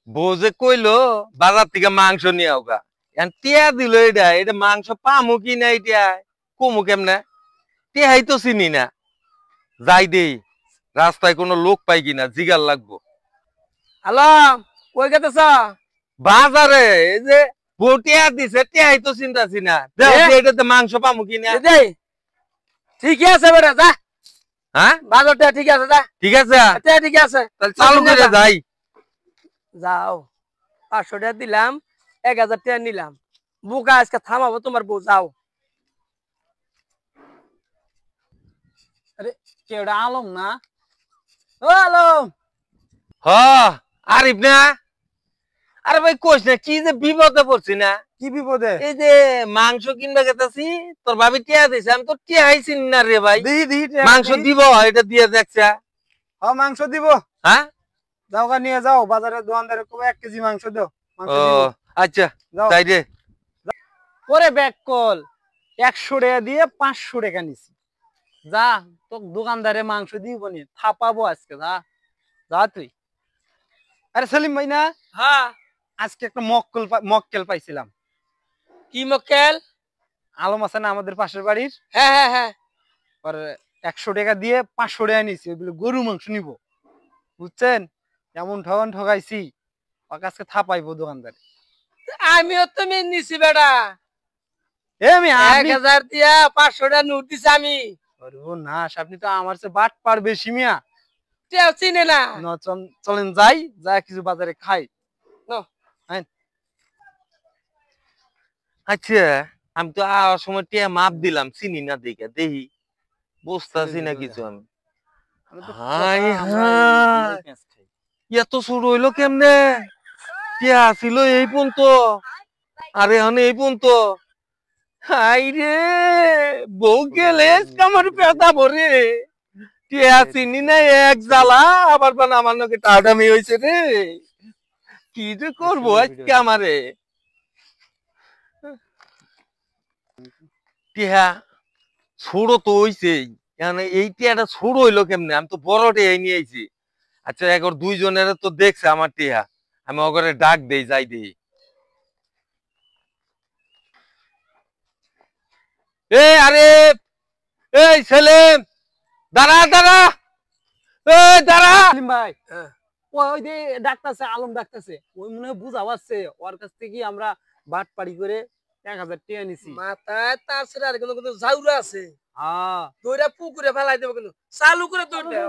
বউ যে কইলো বাজার থেকে মাংস নিয়ে আওগা এখন টিয়া দিল এটা মাংস পামু কি না এটা কমু কেমনে টিয়াই তো চিনি না যাই দেই রাস্তায় কোনো লোক পাই কিনা জিগার লাগবো। হ্যালো, কই গেতেছ? বাজারে এই যে বউ টিয়া দিছে টিয়াই তো চিন্তাছি না এটাতে মাংস পামু কিনা। ঠিকই আছে বেটা, যা। হ্যাঁ বাজারটা ঠিক আছে, যা। ঠিক আছে ঠিক আছে, তাহলে চালু করে যাই। যাও, 500 টাকা দিলাম, 1000 টাকা নিলাম। বুকা আজকে থামাবো তোমার বউ, যাও। আরে কেডা আলম না? ও আলম, হ আরিফ না? আরে ভাই কইস না কি যে বিপদে পড়ছি না। কি বিপদে? এই যে মাংস কিনবা গেতাছি তোর ভাবি টিয়া দিছে আমি তো টিয়াই চিনি না রে ভাই। মাংস দিব এটা দিয়ে দেখছা? হ্যাঁ মাংস দিব। হ্যাঁ যাও গা নিয়ে যাও বাজারে, দোকানদারে কবে 1 কেজি মাংস দাও। ও আচ্ছা তাই রে। ওরে ব্যাক কল 100 টাকা দিয়ে 500 টাকা নিছি। যা তো দোকানদারে মাংস দিব নি, থাপাবো আজকে। যা যা তুই। আরে সেলিম ভাই না? হ্যাঁ। আজকে একটা মক্কেল পাইছিলাম। কি মক্কেল? আলম আছে না আমাদের পাশের বাড়ির? হ্যাঁ হ্যাঁ হ্যাঁ। আর 100 টাকা দিয়ে 500 টাকা নিছি, ওগুলো গরু মাংস নিব। বুঝছেন? এমন ঠগাইছি, ওর কাছে থাপাইবো দোকানদারে। আমিও তো মেন নিছি বেটা। আমি 1000 দিয়া 500 টাকা নোট দিছি আমি। আরে ও না, আপনি তো আমার চেয়ে বাট পার বেশি মিয়া। তেও চিনে না। চলেন যাই, যা কিছু বাজারে খাই। আচ্ছা আমি তো আওয়ার সময় টিয়া মাপ দিলাম চিনি না দেখে দেখি বুঝতাছি না কিছু আমি। হাই হাই এত শুরু হইলো কেমনে? টিয়া ছিল এই পর্যন্ত, আরে এখন এই পর্যন্ত। হাই রে বউ গেলে আমার পেটা ভরে টিয়া চিনি না এক জ্বালা আবার বানা আমার নাকি টাটামি হয়েছে রে। কি যে করবো আজকে আমারে টিয়া ছোড়ো তো হইছেই, এই টিয়াটা ছোড়ো হইলো কেমনে? আমি তো বড় টিয়া নিয়ে আইছি। আচ্ছা একবার দুইজনের তো দেখছে আমার টিয়া, আমি ওগরে ডাক দেই যাই দেই। আরে এই সেলিম দাঁড়া দাঁড়া, দাঁড়া। সেলিম ভাই ওই যে ডাকতেছে, আলম ডাকতেছে, ওই মনে হয় বুঝা পাচ্ছে ওর কাছ থেকে আমরা বাট পাড়ি করে 1000 টাকা নিছি। মাথায় তার ছেড়ে আর কোনো কোনো জাউরা আছে। হ্যাঁ দইরা পুকুরে ফেলাই দেবো, কিন্তু চালু করে দইটা।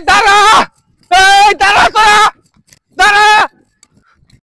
দাঁড়া